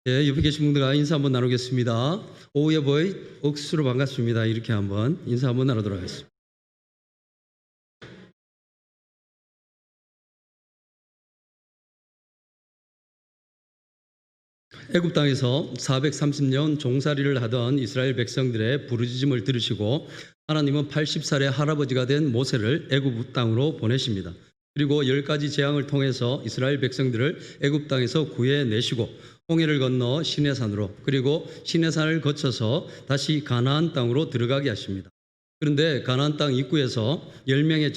예, 옆에 계신 분들과 인사 한번 나누겠습니다. 오후에 보이 억수로 반갑습니다. 이렇게 한번 인사 한번 나누도록 하겠습니다. 애굽 땅에서 430년 종살이를 하던 이스라엘 백성들의 부르짖음을 들으시고 하나님은 80살의 할아버지가 된 모세를 애굽 땅으로 보내십니다. 그리고 10가지 재앙을 통해서 이스라엘 백성들을 애굽 땅에서 구해내시고 홍해를 건너 시내산으로 그리고 시내산을 거쳐서 다시 가나안 땅으로 들어가게 하십니다. 그런데 가나안 땅 입구에서 10명의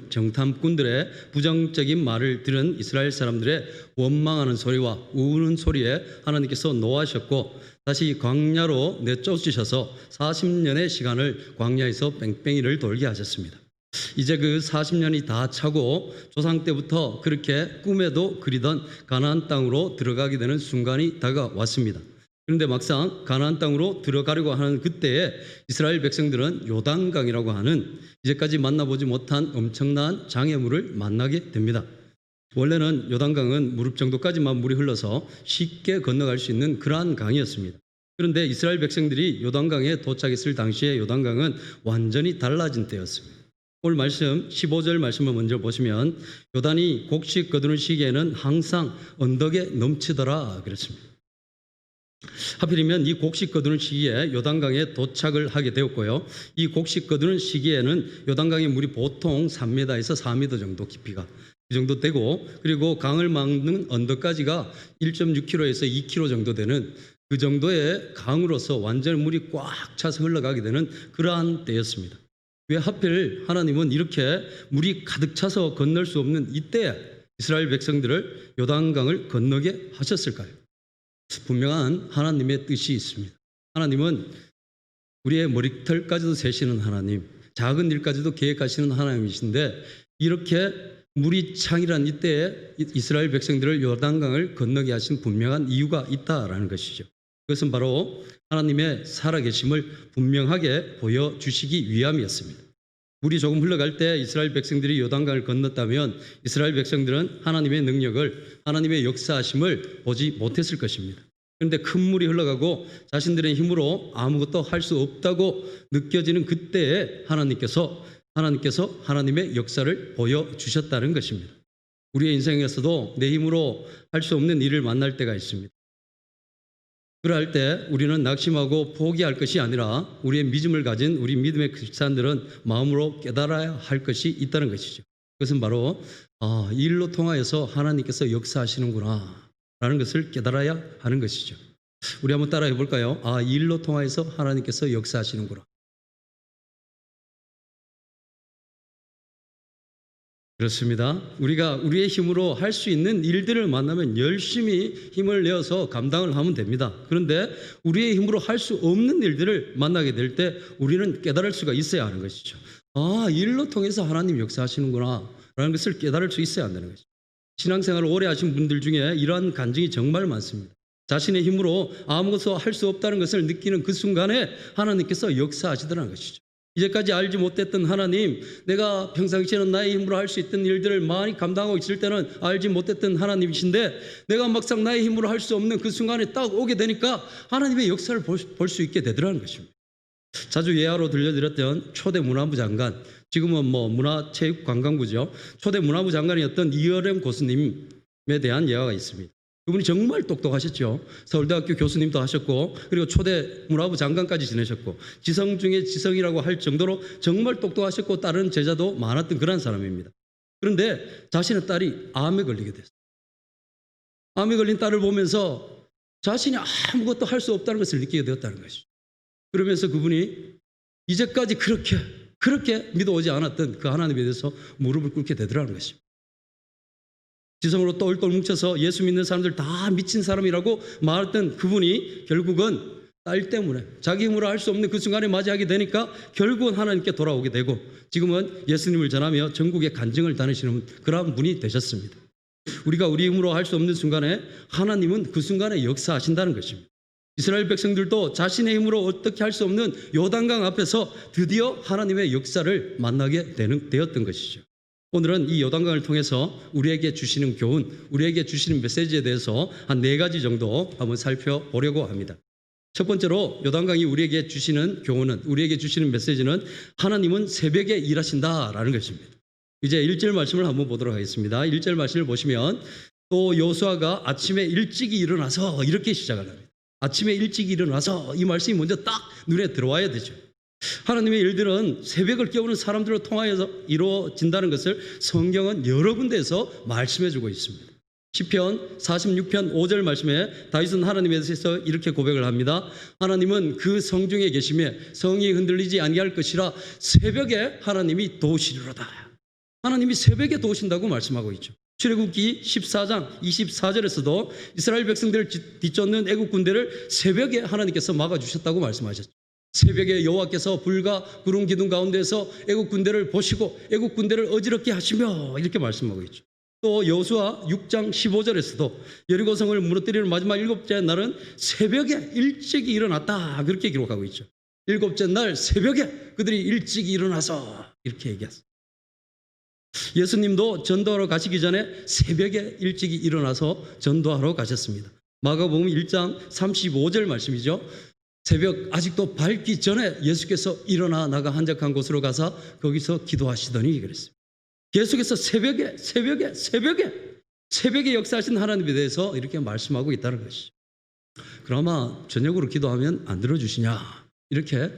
정탐꾼들의 부정적인 말을 들은 이스라엘 사람들의 원망하는 소리와 우는 소리에 하나님께서 노하셨고 다시 광야로 내쫓으셔서 40년의 시간을 광야에서 뺑뺑이를 돌게 하셨습니다. 이제 그 40년이 다 차고 조상 때부터 그렇게 꿈에도 그리던 가나안 땅으로 들어가게 되는 순간이 다가왔습니다. 그런데 막상 가나안 땅으로 들어가려고 하는 그때에 이스라엘 백성들은 요단강이라고 하는 이제까지 만나보지 못한 엄청난 장애물을 만나게 됩니다. 원래는 요단강은 무릎 정도까지만 물이 흘러서 쉽게 건너갈 수 있는 그러한 강이었습니다. 그런데 이스라엘 백성들이 요단강에 도착했을 당시에 요단강은 완전히 달라진 때였습니다. 오늘 말씀 15절 말씀을 먼저 보시면 요단이 곡식 거두는 시기에는 항상 언덕에 넘치더라 그랬습니다. 하필이면 이 곡식 거두는 시기에 요단강에 도착을 하게 되었고요. 이 곡식 거두는 시기에는 요단강의 물이 보통 3m에서 4m 정도 깊이가 이 정도 되고 그리고 강을 막는 언덕까지가 1.6km에서 2km 정도 되는 그 정도의 강으로서 완전 물이 꽉 차서 흘러가게 되는 그러한 때였습니다. 왜 하필 하나님은 이렇게 물이 가득 차서 건널 수 없는 이때에 이스라엘 백성들을 요단강을 건너게 하셨을까요? 분명한 하나님의 뜻이 있습니다. 하나님은 우리의 머리털까지도 세시는 하나님, 작은 일까지도 계획하시는 하나님이신데 이렇게 물이 창이란 이때에 이스라엘 백성들을 요단강을 건너게 하신 분명한 이유가 있다라는 것이죠. 그것은 바로 하나님의 살아계심을 분명하게 보여주시기 위함이었습니다. 물이 조금 흘러갈 때 이스라엘 백성들이 요단강을 건넜다면 이스라엘 백성들은 하나님의 능력을, 하나님의 역사하심을 보지 못했을 것입니다. 그런데 큰 물이 흘러가고 자신들의 힘으로 아무것도 할 수 없다고 느껴지는 그때에 하나님께서 하나님의 역사를 보여주셨다는 것입니다. 우리의 인생에서도 내 힘으로 할 수 없는 일을 만날 때가 있습니다. 그럴 때 우리는 낙심하고 포기할 것이 아니라 우리의 믿음을 가진 우리 믿음의 크리스찬들은 마음으로 깨달아야 할 것이 있다는 것이죠. 그것은 바로 이 일로 통하여서 하나님께서 역사하시는구나 라는 것을 깨달아야 하는 것이죠. 우리 한번 따라해 볼까요? 이 일로 통하여서 하나님께서 역사하시는구나. 그렇습니다. 우리가 우리의 힘으로 할 수 있는 일들을 만나면 열심히 힘을 내어서 감당을 하면 됩니다. 그런데 우리의 힘으로 할 수 없는 일들을 만나게 될 때 우리는 깨달을 수가 있어야 하는 것이죠. 이 일로 통해서 하나님 역사하시는구나 라는 것을 깨달을 수 있어야 한다는 것이죠. 신앙생활을 오래 하신 분들 중에 이러한 간증이 정말 많습니다. 자신의 힘으로 아무것도 할 수 없다는 것을 느끼는 그 순간에 하나님께서 역사하시더라는 것이죠. 이제까지 알지 못했던 하나님, 내가 평상시에는 나의 힘으로 할 수 있던 일들을 많이 감당하고 있을 때는 알지 못했던 하나님이신데 내가 막상 나의 힘으로 할 수 없는 그 순간에 딱 오게 되니까 하나님의 역사를 볼 수 있게 되더라는 것입니다. 자주 예화로 들려드렸던 초대 문화부 장관, 지금은 문화체육관광부죠. 초대 문화부 장관이었던 이어렘 교수님에 대한 예화가 있습니다. 그분이 정말 똑똑하셨죠. 서울대학교 교수님도 하셨고 그리고 초대 문화부 장관까지 지내셨고 지성 중에 지성이라고 할 정도로 정말 똑똑하셨고 다른 제자도 많았던 그런 사람입니다. 그런데 자신의 딸이 암에 걸리게 됐어요. 암에 걸린 딸을 보면서 자신이 아무것도 할 수 없다는 것을 느끼게 되었다는 것이죠. 그러면서 그분이 이제까지 그렇게 믿어오지 않았던 그 하나님에 대해서 무릎을 꿇게 되더라는 것입니다. 지성으로 똘똘 뭉쳐서 예수 믿는 사람들 다 미친 사람이라고 말했던 그분이 결국은 딸 때문에 자기 힘으로 할 수 없는 그 순간에 맞이하게 되니까 결국은 하나님께 돌아오게 되고 지금은 예수님을 전하며 전국에 간증을 다니시는 그런 분이 되셨습니다. 우리가 우리 힘으로 할 수 없는 순간에 하나님은 그 순간에 역사하신다는 것입니다. 이스라엘 백성들도 자신의 힘으로 어떻게 할 수 없는 요단강 앞에서 드디어 하나님의 역사를 만나게 되었던 것이죠. 오늘은 이 요단강을 통해서 우리에게 주시는 교훈, 우리에게 주시는 메시지에 대해서 한 4가지 정도 한번 살펴보려고 합니다. 첫 번째로 요단강이 우리에게 주시는 교훈은, 우리에게 주시는 메시지는 하나님은 새벽에 일하신다라는 것입니다. 이제 1절 말씀을 한번 보도록 하겠습니다. 1절 말씀을 보시면 또 여호수아가 아침에 일찍이 일어나서 이렇게 시작을 합니다. 아침에 일찍 일어나서, 이 말씀이 먼저 딱 눈에 들어와야 되죠. 하나님의 일들은 새벽을 깨우는 사람들을 통하여서 이루어진다는 것을 성경은 여러 군데에서 말씀해주고 있습니다. 시편 46편 5절 말씀에 다윗은 하나님에 대해서 이렇게 고백을 합니다. 하나님은 그 성중에 계시며 성이 흔들리지 아니할 것이라 새벽에 하나님이 도우시리로다. 하나님이 새벽에 도우신다고 말씀하고 있죠. 출애굽기 14장 24절에서도 이스라엘 백성들을 뒤쫓는 애국 군대를 새벽에 하나님께서 막아주셨다고 말씀하셨죠. 새벽에 여호와께서 불과 구름 기둥 가운데서 애국 군대를 보시고 애국 군대를 어지럽게 하시며 이렇게 말씀하고 있죠. 또 여호수아 6장 15절에서도 여리고성을 무너뜨리는 마지막 7째 날은 새벽에 일찍이 일어났다, 그렇게 기록하고 있죠. 7째 날 새벽에 그들이 일찍 일어나서 이렇게 얘기했어요. 예수님도 전도하러 가시기 전에 새벽에 일찍이 일어나서 전도하러 가셨습니다. 마가복음 1장 35절 말씀이죠. 새벽 아직도 밝기 전에 예수께서 일어나 나가 한적한 곳으로 가서 거기서 기도하시더니 그랬습니다. 계속해서 새벽에 역사하신 하나님에 대해서 이렇게 말씀하고 있다는 것이죠. 그나마 저녁으로 기도하면 안 들어주시냐, 이렇게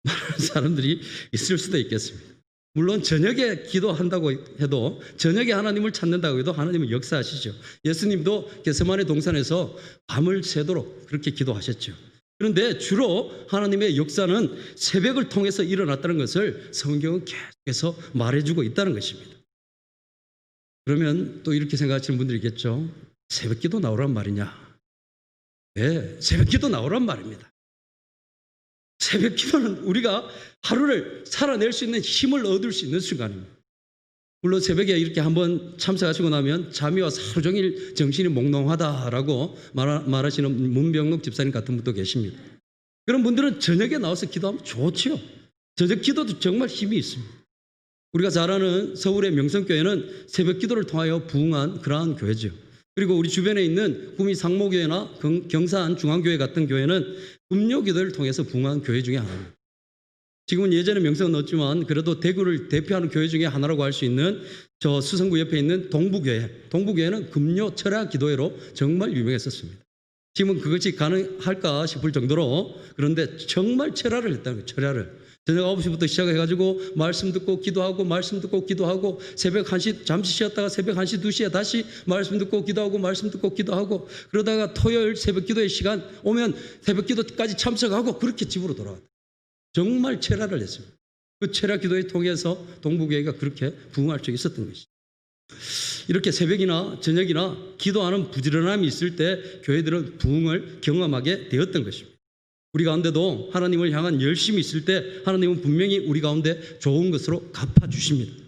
말하는 사람들이 있을 수도 있겠습니다. 물론 저녁에 기도한다고 해도, 저녁에 하나님을 찾는다고 해도 하나님은 역사하시죠. 예수님도 겟세마네 동산에서 밤을 새도록 그렇게 기도하셨죠. 그런데 주로 하나님의 역사는 새벽을 통해서 일어났다는 것을 성경은 계속해서 말해주고 있다는 것입니다. 그러면 또 이렇게 생각하시는 분들이 있겠죠. 새벽 기도 나오란 말이냐? 네, 새벽 기도 나오란 말입니다. 새벽 기도는 우리가 하루를 살아낼 수 있는 힘을 얻을 수 있는 순간입니다. 물론 새벽에 이렇게 한번 참석하시고 나면 잠이 와서 하루 종일 정신이 몽롱하다라고 말하시는 문병록 집사님 같은 분도 계십니다. 그런 분들은 저녁에 나와서 기도하면 좋지요. 저녁 기도도 정말 힘이 있습니다. 우리가 잘 아는 서울의 명성교회는 새벽 기도를 통하여 부흥한 그러한 교회죠. 그리고 우리 주변에 있는 구미 상모교회나 경산 중앙교회 같은 교회는 음료 기도를 통해서 부흥한 교회 중에 하나입니다. 지금은 예전에 명성은 없지만 그래도 대구를 대표하는 교회 중에 하나라고 할 수 있는 저 수성구 옆에 있는 동부교회는 금요 철야 기도회로 정말 유명했었습니다. 지금은 그것이 가능할까 싶을 정도로, 그런데 정말 철야를 했다는 거예요. 철야를. 저녁 9시부터 시작해가지고 말씀 듣고 기도하고 새벽 1시 잠시 쉬었다가 새벽 1시 2시에 다시 말씀 듣고 기도하고 그러다가 토요일 새벽 기도의 시간 오면 새벽 기도까지 참석하고 그렇게 집으로 돌아왔다. 정말 철야를 했습니다. 그 철야 기도에 통해서 동부교회가 그렇게 부흥할 수 있었던 것이죠. 이렇게 새벽이나 저녁이나 기도하는 부지런함이 있을 때 교회들은 부흥을 경험하게 되었던 것입니다. 우리 가운데도 하나님을 향한 열심이 있을 때 하나님은 분명히 우리 가운데 좋은 것으로 갚아주십니다.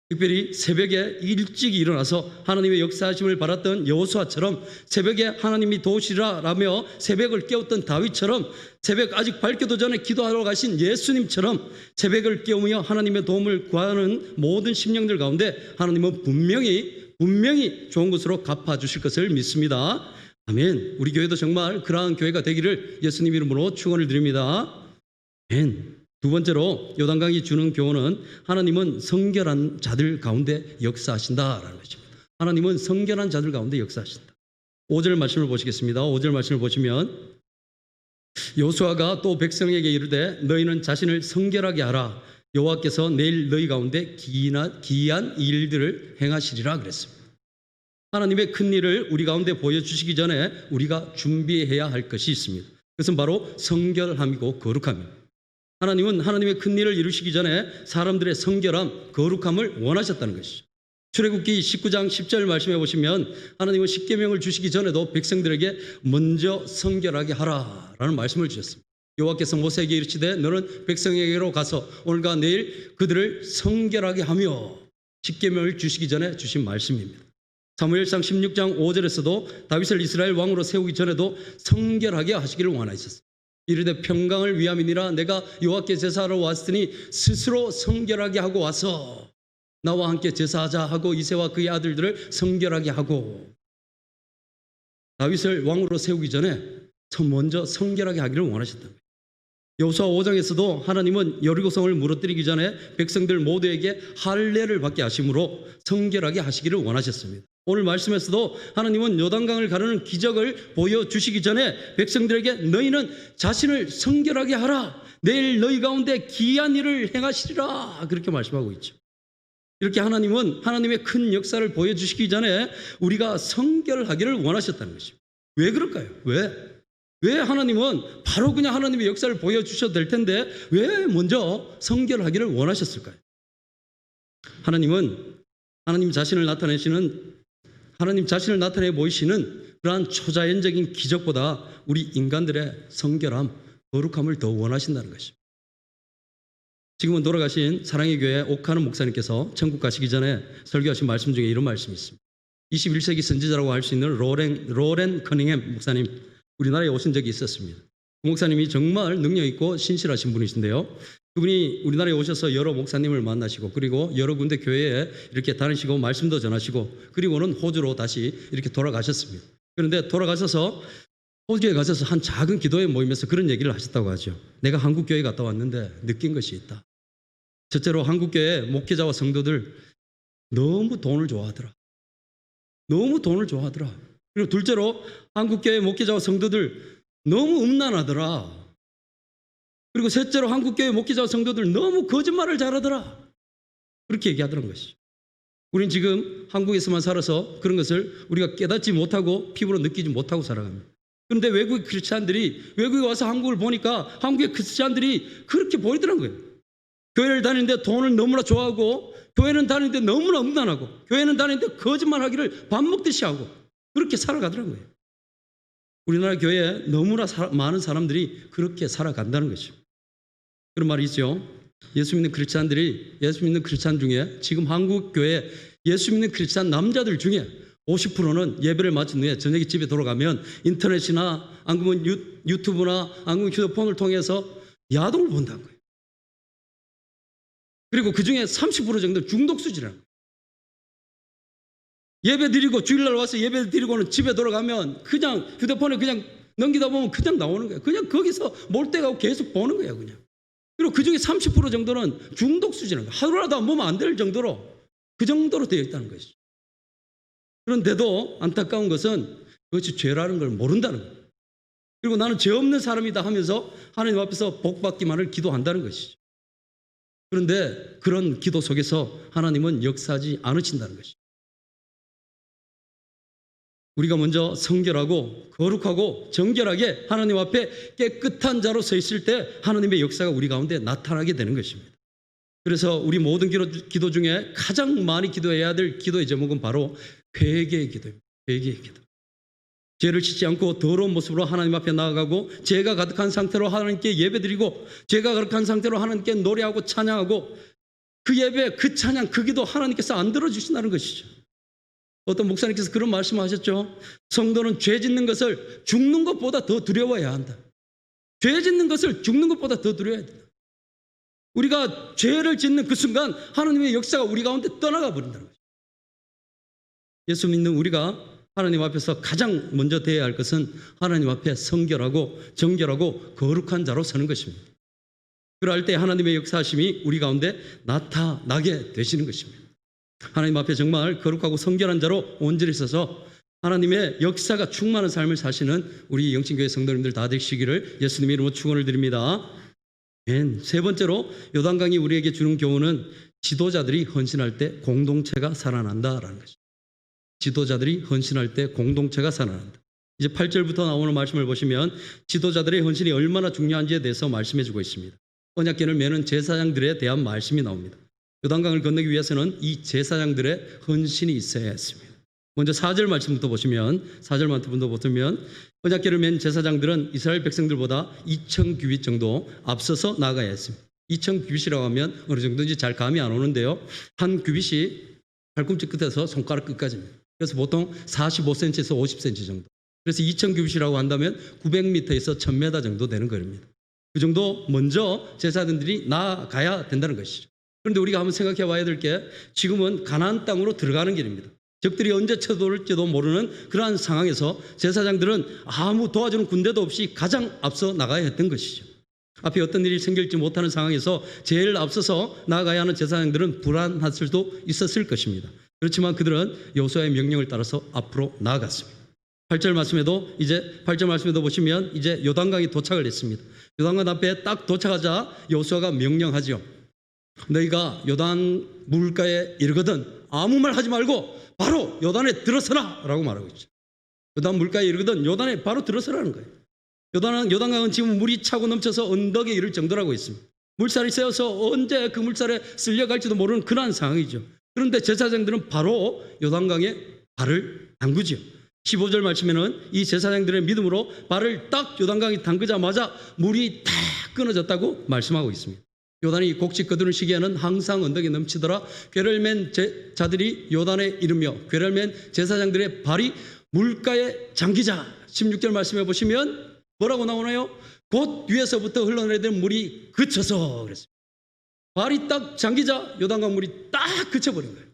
특별히 새벽에 일찍 일어나서 하나님의 역사하심을 바랐던 여호수아처럼, 새벽에 하나님이 도우시라라며 새벽을 깨웠던 다윗처럼, 새벽 아직 밝기도 전에 기도하러 가신 예수님처럼 새벽을 깨우며 하나님의 도움을 구하는 모든 심령들 가운데 하나님은 분명히 좋은 것으로 갚아주실 것을 믿습니다. 아멘. 우리 교회도 정말 그러한 교회가 되기를 예수님 이름으로 축원을 드립니다. 아멘. 두 번째로 요단강이 주는 교훈은 하나님은 성결한 자들 가운데 역사하신다라는 것입니다. 하나님은 성결한 자들 가운데 역사하신다. 5절 말씀을 보시겠습니다. 5절 말씀을 보시면 여호수아가 또 백성에게 이르되 너희는 자신을 성결하게 하라. 여호와께서 내일 너희 가운데 기이한 일들을 행하시리라 그랬습니다. 하나님의 큰 일을 우리 가운데 보여주시기 전에 우리가 준비해야 할 것이 있습니다. 그것은 바로 성결함이고 거룩함입니다. 하나님은 하나님의 큰 일을 이루시기 전에 사람들의 성결함, 거룩함을 원하셨다는 것이죠. 출애굽기 19장 10절 말씀해 보시면 하나님은 십계명을 주시기 전에도 백성들에게 먼저 성결하게 하라라는 말씀을 주셨습니다. 여호와께서 모세에게 이르시되 너는 백성에게로 가서 오늘과 내일 그들을 성결하게 하며, 십계명을 주시기 전에 주신 말씀입니다. 사무엘상 16장 5절에서도 다윗을 이스라엘 왕으로 세우기 전에도 성결하게 하시기를 원하셨습니다. 이르되 평강을 위함이니라 내가 여호와께 제사하러 왔으니 스스로 성결하게 하고 와서 나와 함께 제사하자 하고 이새와 그의 아들들을 성결하게 하고 다윗을 왕으로 세우기 전에 먼저 성결하게 하기를 원하셨던 거예요. 여호수아 5장에서도 하나님은 여리고성을 무너뜨리기 전에 백성들 모두에게 할례를 받게 하심으로 성결하게 하시기를 원하셨습니다. 오늘 말씀에서도 하나님은 요단강을 가르는 기적을 보여주시기 전에 백성들에게 너희는 자신을 성결하게 하라. 내일 너희 가운데 기이한 일을 행하시리라. 그렇게 말씀하고 있죠. 이렇게 하나님은 하나님의 큰 역사를 보여주시기 전에 우리가 성결하기를 원하셨다는 것입니다. 왜 그럴까요? 왜 하나님은 바로 그냥 하나님의 역사를 보여주셔도 될 텐데 왜 먼저 성결하기를 원하셨을까요? 하나님은 하나님 자신을 나타내 보이시는 그러한 초자연적인 기적보다 우리 인간들의 성결함, 거룩함을 더 원하신다는 것입니다. 지금은 돌아가신 사랑의 교회 옥하는 목사님께서 천국 가시기 전에 설교하신 말씀 중에 이런 말씀이 있습니다. 21세기 선지자라고 할 수 있는 로렌 커닝햄 목사님, 우리나라에 오신 적이 있었습니다. 그 목사님이 정말 능력 있고 신실하신 분이신데요. 그분이 우리나라에 오셔서 여러 목사님을 만나시고 그리고 여러 군데 교회에 이렇게 다니시고 말씀도 전하시고 그리고는 호주로 다시 이렇게 돌아가셨습니다. 그런데 돌아가셔서 호주에 가셔서 한 작은 기도회 모임에서 그런 얘기를 하셨다고 하죠. 내가 한국 교회 갔다 왔는데 느낀 것이 있다. 첫째로 한국 교회 목회자와 성도들 너무 돈을 좋아하더라. 그리고 둘째로 한국 교회 목회자와 성도들 너무 음란하더라. 그리고 셋째로 한국 교회 목회자와 성도들 너무 거짓말을 잘하더라. 그렇게 얘기하더라는 것이죠. 우린 지금 한국에서만 살아서 그런 것을 우리가 깨닫지 못하고 피부로 느끼지 못하고 살아갑니다. 그런데 외국의 크리스찬들이 외국에 와서 한국을 보니까 한국의 크리스찬들이 그렇게 보이더란 거예요. 교회를 다니는데 돈을 너무나 좋아하고 교회는 다니는데 너무나 음란하고 교회는 다니는데 거짓말하기를 밥 먹듯이 하고 그렇게 살아가더란 거예요. 우리나라 교회에 너무나 많은 사람들이 그렇게 살아간다는 것이죠. 그런 말이 있죠. 예수 믿는 크리스찬 중에 지금 한국 교회 예수 믿는 크리스찬 남자들 중에 50%는 예배를 마친 후에 저녁에 집에 돌아가면 인터넷이나 안 그러면 유튜브나 안 그러면 휴대폰을 통해서 야동을 본다는 거예요. 그리고 그 중에 30% 정도 중독 수준이라는 거예요. 예배 드리고 주일날 와서 예배 드리고는 집에 돌아가면 그냥 휴대폰에 그냥 넘기다 보면 그냥 나오는 거예요. 그냥 거기서 몰두하고 계속 보는 거예요. 그냥. 그리고 그 중에 30% 정도는 중독 수준이라는 거예요. 하루라도 안 보면 안 될 정도로 그 정도로 되어 있다는 것이죠. 그런데도 안타까운 것은 그것이 죄라는 걸 모른다는 거예요. 그리고 나는 죄 없는 사람이다 하면서 하나님 앞에서 복받기만을 기도한다는 것이죠. 그런데 그런 기도 속에서 하나님은 역사하지 않으신다는 것이죠. 우리가 먼저 성결하고 거룩하고 정결하게 하나님 앞에 깨끗한 자로 서 있을 때 하나님의 역사가 우리 가운데 나타나게 되는 것입니다. 그래서 우리 모든 기도 중에 가장 많이 기도해야 될 기도의 제목은 바로 회개의 기도입니다. 회개의 기도. 죄를 짓지 않고 더러운 모습으로 하나님 앞에 나아가고 죄가 가득한 상태로 하나님께 예배드리고 죄가 가득한 상태로 하나님께 노래하고 찬양하고 그 예배, 그 찬양, 그 기도 하나님께서 안 들어주신다는 것이죠. 어떤 목사님께서 그런 말씀하셨죠. 성도는 죄 짓는 것을 죽는 것보다 더 두려워해야 한다. 죄 짓는 것을 죽는 것보다 더 두려워해야 된다. 우리가 죄를 짓는 그 순간 하나님의 역사가 우리 가운데 떠나가 버린다는 거죠. 예수 믿는 우리가 하나님 앞에서 가장 먼저 되어야 할 것은 하나님 앞에 성결하고 정결하고 거룩한 자로 서는 것입니다. 그럴 때 하나님의 역사하심이 우리 가운데 나타나게 되시는 것입니다. 하나님 앞에 정말 거룩하고 성결한 자로 온전히 서서 하나님의 역사가 충만한 삶을 사시는 우리 영신교회 성도님들 다 되시기를 예수님의 이름으로 축원을 드립니다. 세 번째로 요단강이 우리에게 주는 교훈은 지도자들이 헌신할 때 공동체가 살아난다라는 것입니다. 지도자들이 헌신할 때 공동체가 살아난다. 이제 8절부터 나오는 말씀을 보시면 지도자들의 헌신이 얼마나 중요한지에 대해서 말씀해 주고 있습니다. 언약궤를 매는 제사장들에 대한 말씀이 나옵니다. 요단강을 건너기 위해서는 이 제사장들의 헌신이 있어야 했습니다. 먼저 4절 말씀부터 보시면 언약궤를 맨 제사장들은 이스라엘 백성들보다 2,000규빗 정도 앞서서 나가야 했습니다. 2,000규빗이라고 하면 어느 정도인지 잘 감이 안 오는데요. 한 규빗이 발꿈치 끝에서 손가락 끝까지입니다. 그래서 보통 45cm에서 50cm 정도. 그래서 2,000규빗이라고 한다면 900m에서 1,000m 정도 되는 거리입니다. 그 정도 먼저 제사장들이 나가야 된다는 것이죠. 그런데 우리가 한번 생각해 봐야 될 게 지금은 가나안 땅으로 들어가는 길입니다. 적들이 언제 쳐들어올지도 모르는 그러한 상황에서 제사장들은 아무 도와주는 군대도 없이 가장 앞서 나가야 했던 것이죠. 앞에 어떤 일이 생길지 못하는 상황에서 제일 앞서서 나가야 하는 제사장들은 불안할 수도 있었을 것입니다. 그렇지만 그들은 여호수아의 명령을 따라서 앞으로 나아갔습니다. 8절 말씀에도 보시면 이제 요단강에 도착을 했습니다. 요단강 앞에 딱 도착하자 여호수아가 명령하죠. 너희가 요단 물가에 이르거든 아무 말 하지 말고 바로 요단에 들어서라 라고 말하고 있죠. 요단 물가에 이르거든 요단에 바로 들어서라는 거예요. 요단강은 지금 물이 차고 넘쳐서 언덕에 이를 정도라고 있습니다. 물살이 세어서 언제 그 물살에 쓸려갈지도 모르는 그러한 상황이죠. 그런데 제사장들은 바로 요단강에 발을 담그죠. 15절 말씀에는 이 제사장들의 믿음으로 발을 딱 요단강에 담그자마자 물이 다 끊어졌다고 말씀하고 있습니다. 요단이 곡식 거두는 시기에는 항상 언덕이 넘치더라. 궤를 맨 자들이 요단에 이르며 궤를 맨 제사장들의 발이 물가에 잠기자. 16절 말씀해 보시면 뭐라고 나오나요? 곧 위에서부터 흘러내리던 물이 그쳐서 그랬습니다. 발이 딱 잠기자 요단강 물이 딱 그쳐버린 거예요.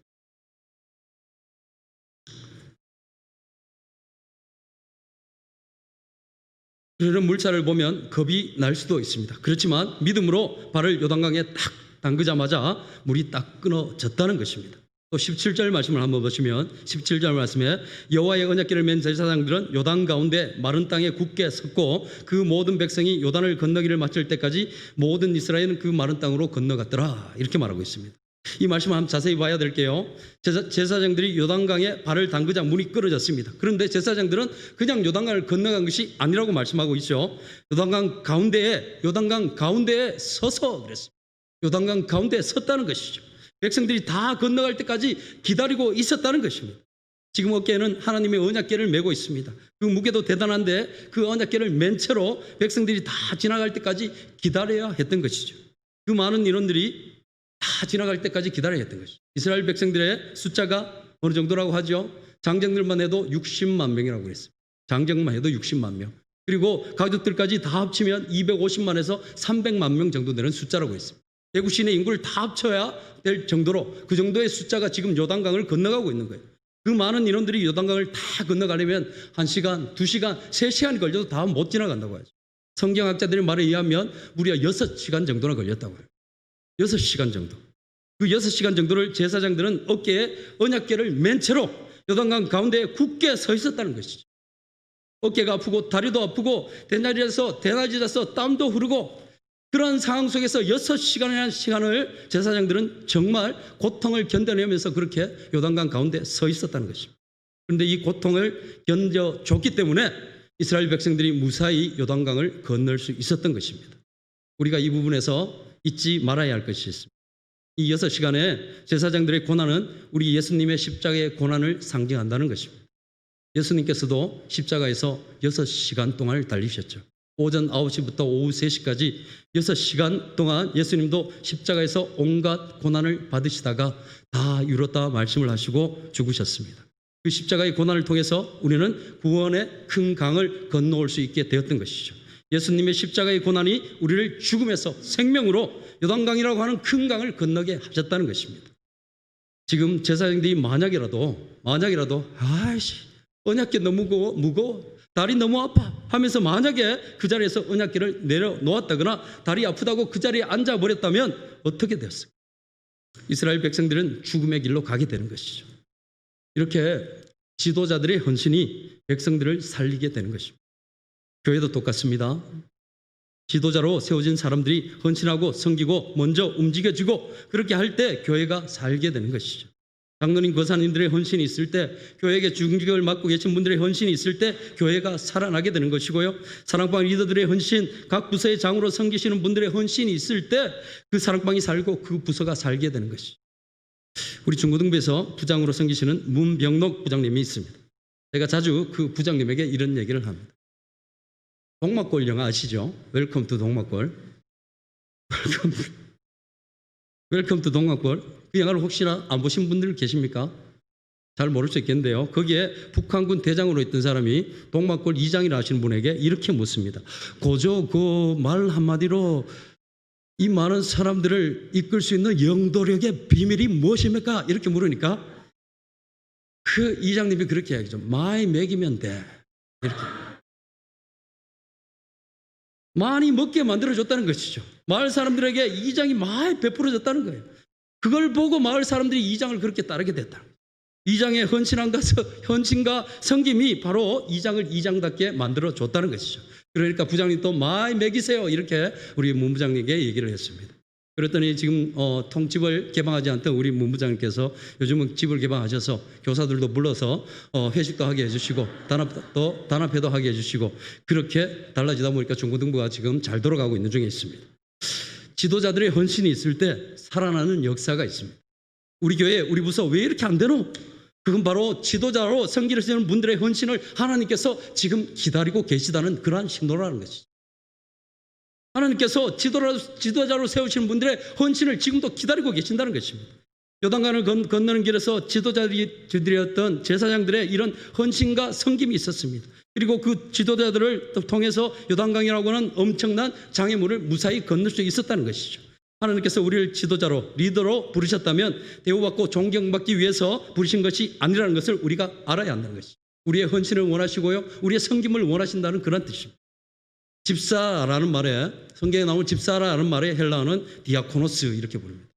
그런 물살을 보면 겁이 날 수도 있습니다. 그렇지만 믿음으로 발을 요단강에 딱 담그자마자 물이 딱 끊어졌다는 것입니다. 또 17절 말씀을 한번 보시면 17절 말씀에 여호와의 언약궤를 맨 제사장들은 요단 가운데 마른 땅에 굳게 섰고 그 모든 백성이 요단을 건너기를 마칠 때까지 모든 이스라엘은 그 마른 땅으로 건너갔더라 이렇게 말하고 있습니다. 이 말씀을 한번 자세히 봐야 될게요. 제사장들이 요단강에 발을 담그자 물이 끊어졌습니다. 그런데 제사장들은 그냥 요단강을 건너간 것이 아니라고 말씀하고 있죠. 요단강 가운데에 서서 그랬습니다. 요단강 가운데에 섰다는 것이죠. 백성들이 다 건너갈 때까지 기다리고 있었다는 것입니다. 지금 어깨에는 하나님의 언약궤를 메고 있습니다. 그 무게도 대단한데 그 언약궤를 맨 채로 백성들이 다 지나갈 때까지 기다려야 했던 것이죠. 그 많은 인원들이 다 지나갈 때까지 기다려야 했던 것이죠. 이스라엘 백성들의 숫자가 어느 정도라고 하죠? 장정들만 해도 60만 명이라고 그랬습니다. 장정만 해도 60만 명. 그리고 가족들까지 다 합치면 250만에서 300만 명 정도 되는 숫자라고 했습니다. 대구 시내 인구를 다 합쳐야 될 정도로 그 정도의 숫자가 지금 요단강을 건너가고 있는 거예요. 그 많은 인원들이 요단강을 다 건너가려면 1시간, 2시간, 3시간이 걸려도 다 못 지나간다고 하죠. 성경학자들의 말에 의하면 무려 6시간 정도나 걸렸다고 해요. 6시간 정도. 그 6시간 정도를 제사장들은 어깨에 언약궤를 맨 채로 요단강 가운데에 굳게 서 있었다는 것이죠. 어깨가 아프고 다리도 아프고 대낮이라서 땀도 흐르고 그런 상황 속에서 6시간이라는 시간을 제사장들은 정말 고통을 견뎌내면서 그렇게 요단강 가운데 서 있었다는 것입니다. 그런데 이 고통을 견뎌줬기 때문에 이스라엘 백성들이 무사히 요단강을 건널 수 있었던 것입니다. 우리가 이 부분에서 잊지 말아야 할 것이 있습니다. 이 6시간의 제사장들의 고난은 우리 예수님의 십자가의 고난을 상징한다는 것입니다. 예수님께서도 십자가에서 6시간 동안 달리셨죠. 오전 9시부터 오후 3시까지 6시간 동안 예수님도 십자가에서 온갖 고난을 받으시다가 다 이뤘다 말씀을 하시고 죽으셨습니다. 그 십자가의 고난을 통해서 우리는 구원의 큰 강을 건너올 수 있게 되었던 것이죠. 예수님의 십자가의 고난이 우리를 죽음에서 생명으로 요단강이라고 하는 큰 강을 건너게 하셨다는 것입니다. 지금 제사장들이 만약이라도 언약궤 너무 무거워 다리 너무 아파 하면서 만약에 그 자리에서 언약궤를 내려놓았다거나 다리 아프다고 그 자리에 앉아버렸다면 어떻게 되었을까? 이스라엘 백성들은 죽음의 길로 가게 되는 것이죠. 이렇게 지도자들의 헌신이 백성들을 살리게 되는 것입니다. 교회도 똑같습니다. 지도자로 세워진 사람들이 헌신하고 섬기고 먼저 움직여주고 그렇게 할 때 교회가 살게 되는 것이죠. 장로님, 권사님들의 헌신이 있을 때, 교회에게 중직을 맡고 계신 분들의 헌신이 있을 때 교회가 살아나게 되는 것이고요. 사랑방 리더들의 헌신, 각 부서의 장으로 섬기시는 분들의 헌신이 있을 때 그 사랑방이 살고 그 부서가 살게 되는 것이죠. 우리 중고등부에서 부장으로 섬기시는 문병록 부장님이 있습니다. 제가 자주 그 부장님에게 이런 얘기를 합니다. 동막골 영화 아시죠? 웰컴 투 동막골. 웰컴 투 동막골. 그 영화를 혹시나 안 보신 분들 계십니까? 잘 모를 수 있겠는데요. 거기에 북한군 대장으로 있던 사람이 동막골 이장이라 하시는 분에게 이렇게 묻습니다. 고조 그 말 한마디로 이 많은 사람들을 이끌 수 있는 영도력의 비밀이 무엇입니까? 이렇게 물으니까 그 이장님이 그렇게 이야기죠. 많이 먹이면 돼. 이렇게. 많이 먹게 만들어줬다는 것이죠. 마을 사람들에게 이장이 많이 베풀어졌다는 거예요. 그걸 보고 마을 사람들이 이장을 그렇게 따르게 됐다. 이장의 헌신과 섬김이 바로 이장을 이장답게 만들어줬다는 것이죠. 그러니까 부장님도 많이 먹이세요. 이렇게 우리 문부장님께 얘기를 했습니다. 그랬더니 지금 통집을 개방하지 않던 우리 문부장님께서 요즘은 집을 개방하셔서 교사들도 불러서 회식도 하게 해주시고 단합회도 하게 해주시고 그렇게 달라지다 보니까 중고등부가 지금 잘 돌아가고 있는 중에 있습니다. 지도자들의 헌신이 있을 때 살아나는 역사가 있습니다. 우리 교회, 우리 부서 왜 이렇게 안 되노? 그건 바로 지도자로 섬기시는 분들의 헌신을 하나님께서 지금 기다리고 계시다는 그러한 신호라는 것이죠. 하나님께서 지도자로 세우시는 분들의 헌신을 지금도 기다리고 계신다는 것입니다. 요단강을 건너는 길에서 지도자들이었던 제사장들의 이런 헌신과 섬김이 있었습니다. 그리고 그 지도자들을 통해서 요단강이라고 하는 엄청난 장애물을 무사히 건널 수 있었다는 것이죠. 하나님께서 우리를 지도자로, 리더로 부르셨다면 대우받고 존경받기 위해서 부르신 것이 아니라는 것을 우리가 알아야 한다는 것이죠. 우리의 헌신을 원하시고요, 우리의 섬김을 원하신다는 그런 뜻입니다. 집사라는 말에, 성경에 나온 집사라는 말에 헬라어는 디아코노스 이렇게 부릅니다.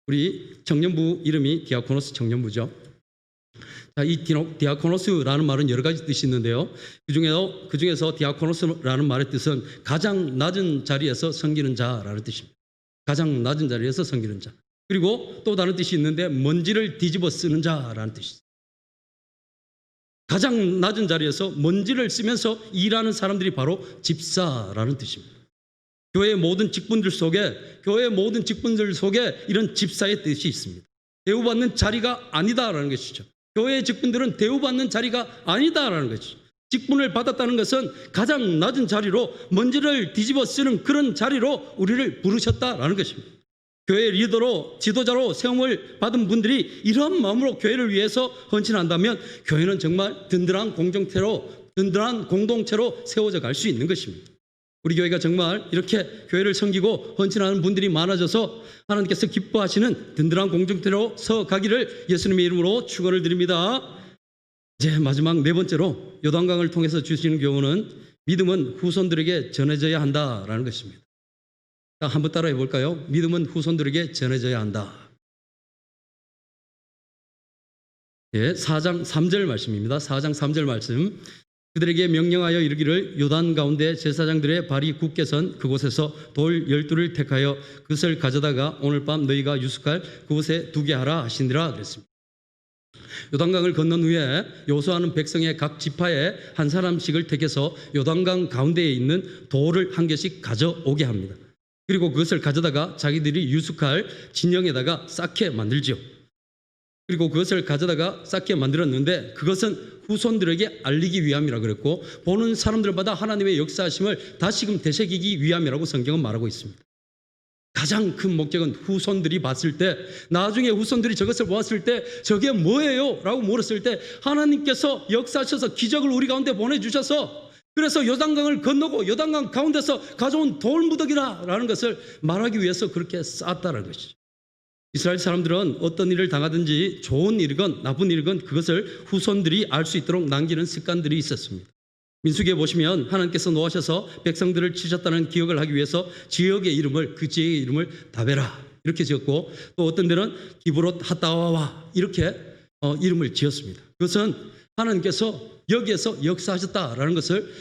우리 청년부 이름이 디아코노스 청년부죠. 자, 이 디아코노스라는 말은 여러 가지 뜻이 있는데요. 그 중에서 디아코노스라는 말의 뜻은 가장 낮은 자리에서 섬기는 자라는 뜻입니다. 가장 낮은 자리에서 섬기는 자. 그리고 또 다른 뜻이 있는데 먼지를 뒤집어 쓰는 자라는 뜻이 있습니다. 가장 낮은 자리에서 먼지를 쓰면서 일하는 사람들이 바로 집사라는 뜻입니다. 교회의 모든 직분들 속에 이런 집사의 뜻이 있습니다. 대우받는 자리가 아니다라는 것이죠. 교회의 직분들은 대우받는 자리가 아니다라는 것이죠. 직분을 받았다는 것은 가장 낮은 자리로 먼지를 뒤집어 쓰는 그런 자리로 우리를 부르셨다라는 것입니다. 교회 리더로 지도자로 세움을 받은 분들이 이런 마음으로 교회를 위해서 헌신한다면 교회는 정말 든든한 공동체로 세워져 갈 수 있는 것입니다. 우리 교회가 정말 이렇게 교회를 섬기고 헌신하는 분들이 많아져서 하나님께서 기뻐하시는 든든한 공동체로 서 가기를 예수님의 이름으로 축원을 드립니다. 이제 마지막 네 번째로 요단강을 통해서 주시는 교훈은 믿음은 후손들에게 전해져야 한다라는 것입니다. 자, 한번 따라해 볼까요? 믿음은 후손들에게 전해져야 한다. 예, 4장 3절 말씀입니다. 4장 3절 말씀. 그들에게 명령하여 이르기를 요단 가운데 제사장들의 발이 굳게 선 그곳에서 돌 12를 택하여 그것을 가져다가 오늘 밤 너희가 유숙할 그곳에 두게 하라 하시니라 그랬습니다. 요단강을 건넌 후에 여호수아는 백성의 각 지파에 한 사람씩을 택해서 요단강 가운데에 있는 돌을 한 개씩 가져오게 합니다. 그리고 그것을 가져다가 자기들이 유숙할 진영에다가 쌓게 만들지요. 그리고 그것을 가져다가 쌓게 만들었는데 그것은 후손들에게 알리기 위함이라 그랬고 보는 사람들마다 하나님의 역사하심을 다시금 되새기기 위함이라고 성경은 말하고 있습니다. 가장 큰 목적은 후손들이 봤을 때, 나중에 후손들이 저것을 보았을 때 저게 뭐예요? 라고 물었을 때 하나님께서 역사하셔서 기적을 우리 가운데 보내주셔서 그래서 요단강을 건너고 요단강 가운데서 가져온 돌무더기라는 것을 말하기 위해서 그렇게 쌓았다는 것이죠. 이스라엘 사람들은 어떤 일을 당하든지 좋은 일이건 나쁜 일이건 그것을 후손들이 알 수 있도록 남기는 습관들이 있었습니다. 민수기에 보시면 하나님께서 노하셔서 백성들을 치셨다는 기억을 하기 위해서 지역의 이름을 그 지역의 이름을 다베라 이렇게 지었고 또 어떤 데는 기브롯 핫다와와 이렇게 이름을 지었습니다. 그것은 하나님께서 여기에서 역사하셨다라는 것을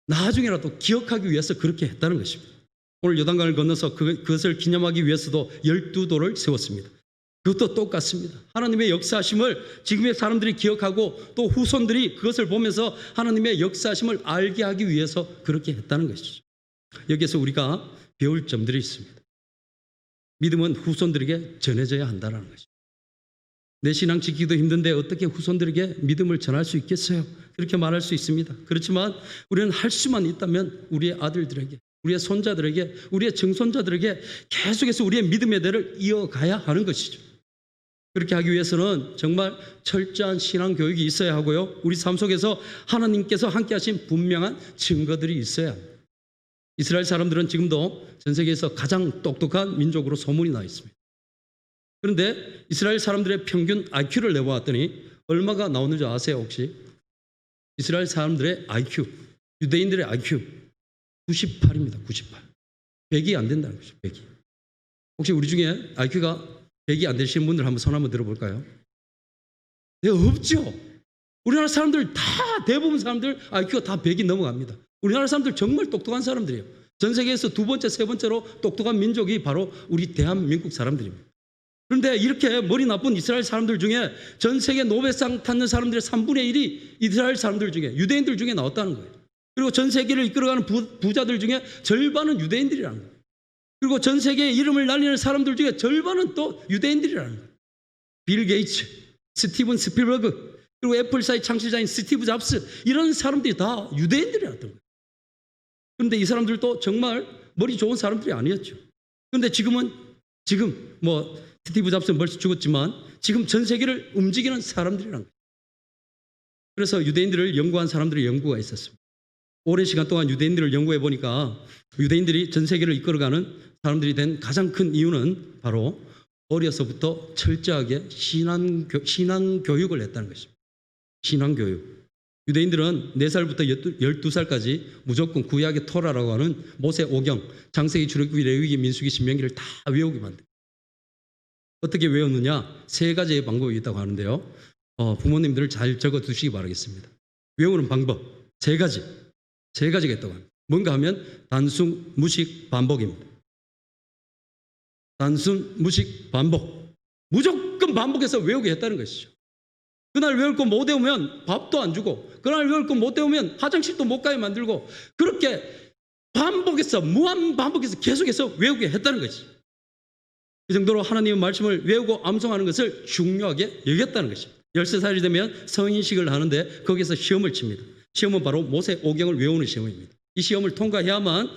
나중에라도 기억하기 위해서 그렇게 했다는 것입니다. 오늘 요단강을 건너서 그것을 기념하기 위해서도 12돌을 세웠습니다. 그것도 똑같습니다. 하나님의 역사하심을 지금의 사람들이 기억하고 또 후손들이 그것을 보면서 하나님의 역사하심을 알게 하기 위해서 그렇게 했다는 것이죠. 여기에서 우리가 배울 점들이 있습니다. 믿음은 후손들에게 전해져야 한다는 것입니다. 내 신앙 지키기도 힘든데 어떻게 후손들에게 믿음을 전할 수 있겠어요? 그렇게 말할 수 있습니다. 그렇지만 우리는 할 수만 있다면 우리의 아들들에게, 우리의 손자들에게, 우리의 증손자들에게 계속해서 우리의 믿음의 대를 이어가야 하는 것이죠. 그렇게 하기 위해서는 정말 철저한 신앙 교육이 있어야 하고요. 우리 삶 속에서 하나님께서 함께 하신 분명한 증거들이 있어야 합니다. 이스라엘 사람들은 지금도 전 세계에서 가장 똑똑한 민족으로 소문이 나 있습니다. 그런데 이스라엘 사람들의 평균 IQ를 내보았더니 얼마가 나오는지 아세요 혹시? 이스라엘 사람들의 IQ, 유대인들의 IQ 98입니다. 98. 100이 안 된다는 거죠. 100이. 혹시 우리 중에 IQ가 100이 안 되시는 분들 한번 손 한번 들어볼까요? 네, 없죠. 우리나라 사람들 다 대부분 사람들 IQ가 다 100이 넘어갑니다. 우리나라 사람들 정말 똑똑한 사람들이에요. 전 세계에서 두 번째, 세 번째로 똑똑한 민족이 바로 우리 대한민국 사람들입니다. 그런데 이렇게 머리 나쁜 이스라엘 사람들 중에 전 세계 노벨상 탔는 사람들의 3분의 1이 이스라엘 사람들 중에 유대인들 중에 나왔다는 거예요. 그리고 전 세계를 이끌어가는 부자들 중에 절반은 유대인들이라는 거예요. 그리고 전 세계에 이름을 날리는 사람들 중에 절반은 또 유대인들이라는 거예요. 빌 게이츠, 스티븐 스필버그, 그리고 애플사의 창시자인 스티브 잡스, 이런 사람들이 다 유대인들이었던 거예요. 그런데 이 사람들도 정말 머리 좋은 사람들이 아니었죠. 그런데 지금 스티브 잡스는 벌써 죽었지만 지금 전 세계를 움직이는 사람들이란 거예요. 그래서 유대인들을 연구한 사람들의 연구가 있었습니다. 오랜 시간 동안 유대인들을 연구해 보니까 유대인들이 전 세계를 이끌어가는 사람들이 된 가장 큰 이유는 바로 어려서부터 철저하게 신앙 교육을 했다는 것입니다. 신앙 교육. 유대인들은 4살부터 12살까지 무조건 구약의 토라라고 하는 모세 오경, 창세기, 출애굽기, 레위기, 민수기, 신명기를 다 외우게 만듭니다. 어떻게 외우느냐? 3가지의 방법이 있다고 하는데요. 부모님들 잘 적어두시기 바라겠습니다. 외우는 방법 3가지가 있다고 합니다. 뭔가 하면 단순, 무식, 반복입니다. 단순, 무식, 반복. 무조건 반복해서 외우게 했다는 것이죠. 그날 외울 거 못 외우면 밥도 안 주고, 그날 외울 거 못 외우면 화장실도 못 가게 만들고, 그렇게 반복해서, 무한 반복해서 계속해서 외우게 했다는 것이죠. 그 정도로 하나님의 말씀을 외우고 암송하는 것을 중요하게 여겼다는 것입니다. 13살이 되면 성인식을 하는데 거기서 시험을 칩니다. 시험은 바로 모세 오경을 외우는 시험입니다. 이 시험을 통과해야만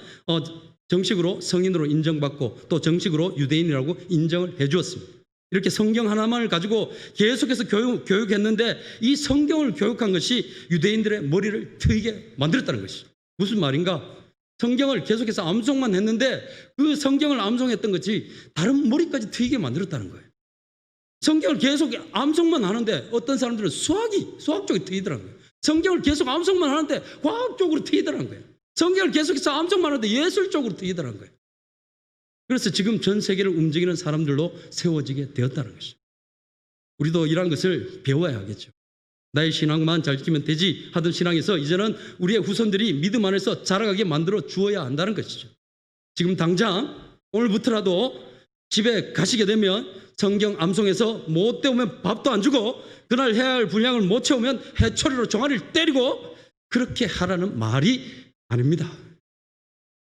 정식으로 성인으로 인정받고 또 정식으로 유대인이라고 인정을 해 주었습니다. 이렇게 성경 하나만을 가지고 계속해서 교육했는데 이 성경을 교육한 것이 유대인들의 머리를 트이게 만들었다는 것이죠. 무슨 말인가? 성경을 계속해서 암송만 했는데 그 성경을 암송했던 것이 다른 머리까지 트이게 만들었다는 거예요. 성경을 계속 암송만 하는데 어떤 사람들은 수학 쪽에 트이더라고요. 성경을 계속 암송만 하는데 과학 쪽으로 트이더라는 거예요. 성경을 계속해서 암송만 하는데 예술 쪽으로 트이더라는 거예요. 그래서 지금 전 세계를 움직이는 사람들로 세워지게 되었다는 것이죠. 우리도 이러한 것을 배워야 하겠죠. 나의 신앙만 잘 지키면 되지 하던 신앙에서 이제는 우리의 후손들이 믿음 안에서 자라가게 만들어 주어야 한다는 것이죠. 지금 당장 오늘부터라도 집에 가시게 되면 성경 암송에서 못 때우면 밥도 안 주고 그날 해야 할 분량을 못 채우면 해초리로 종아리를 때리고 그렇게 하라는 말이 아닙니다.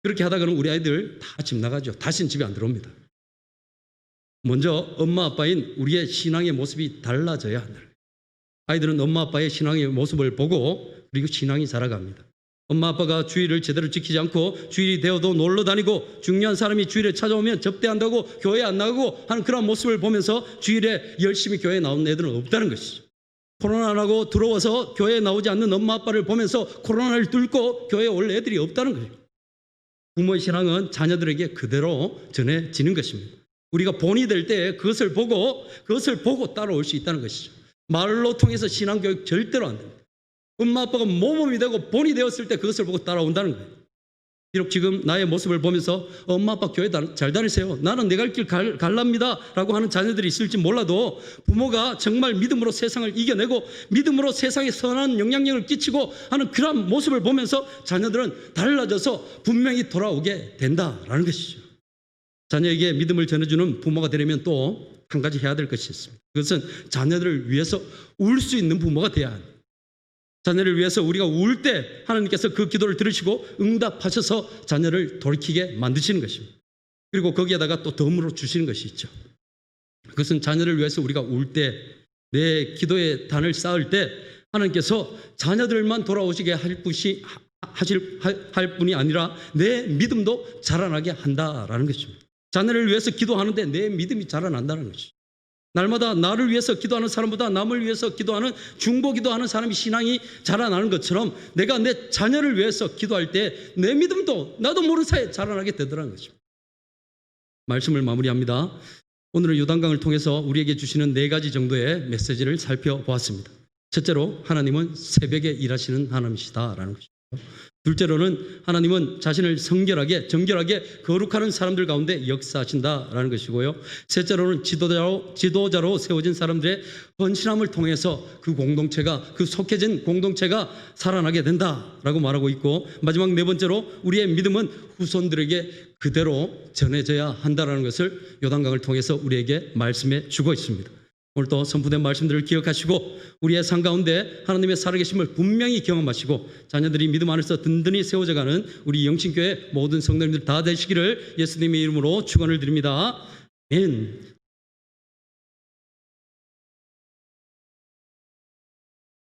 그렇게 하다가는 우리 아이들 다 집 나가죠. 다시는 집에 안 들어옵니다. 먼저 엄마 아빠인 우리의 신앙의 모습이 달라져야 한다. 아이들은 엄마 아빠의 신앙의 모습을 보고 그리고 신앙이 자라갑니다. 엄마 아빠가 주일을 제대로 지키지 않고 주일이 되어도 놀러 다니고 중요한 사람이 주일에 찾아오면 접대한다고 교회 안 나가고 하는 그런 모습을 보면서 주일에 열심히 교회에 나오는 애들은 없다는 것이죠. 코로나라고 들어와서 교회에 나오지 않는 엄마 아빠를 보면서 코로나를 뚫고 교회에 올 애들이 없다는 거예요. 부모의 신앙은 자녀들에게 그대로 전해지는 것입니다. 우리가 본이 될 때 그것을 보고 따라올 수 있다는 것이죠. 말로 통해서 신앙교육 절대로 안 됩니다. 엄마 아빠가 모범이 되고 본이 되었을 때 그것을 보고 따라온다는 거예요. 비록 지금 나의 모습을 보면서 엄마 아빠 교회 잘 다니세요. 나는 내 갈 길 갈랍니다 라고 하는 자녀들이 있을지 몰라도 부모가 정말 믿음으로 세상을 이겨내고 믿음으로 세상에 선한 영향력을 끼치고 하는 그런 모습을 보면서 자녀들은 달라져서 분명히 돌아오게 된다라는 것이죠. 자녀에게 믿음을 전해주는 부모가 되려면 또 한 가지 해야 될 것이 있습니다. 그것은 자녀들을 위해서 울 수 있는 부모가 돼야 합니다. 자녀를 위해서 우리가 울 때 하나님께서 그 기도를 들으시고 응답하셔서 자녀를 돌이키게 만드시는 것입니다. 그리고 거기에다가 또 덤으로 주시는 것이 있죠. 그것은 자녀를 위해서 우리가 울 때, 내 기도의 단을 쌓을 때 하나님께서 자녀들만 돌아오시게 할 뿐이 아니라 내 믿음도 자라나게 한다라는 것입니다. 자녀를 위해서 기도하는데 내 믿음이 자라난다는 것이죠. 날마다 나를 위해서 기도하는 사람보다 남을 위해서 기도하는 중보 기도하는 사람이 신앙이 자라나는 것처럼 내가 내 자녀를 위해서 기도할 때 내 믿음도 나도 모르는 사이에 자라나게 되더라는 것입니다. 말씀을 마무리합니다. 오늘은 요단강을 통해서 우리에게 주시는 4가지 정도의 메시지를 살펴보았습니다. 첫째로 하나님은 새벽에 일하시는 하나님이시다라는 것이죠. 둘째로는 하나님은 자신을 정결하게 거룩하는 사람들 가운데 역사하신다라는 것이고요. 셋째로는 지도자로 세워진 사람들의 헌신함을 통해서 그 공동체가, 그 속해진 공동체가 살아나게 된다라고 말하고 있고, 마지막 4번째로 우리의 믿음은 후손들에게 그대로 전해져야 한다라는 것을 요단강을 통해서 우리에게 말씀해 주고 있습니다. 오늘도 선포된 말씀들을 기억하시고 우리의 삶 가운데 하나님의 살아계심을 분명히 경험하시고 자녀들이 믿음 안에서 든든히 세워져가는 우리 영신교회 모든 성도님들 다 되시기를 예수님의 이름으로 축원을 드립니다. 아멘.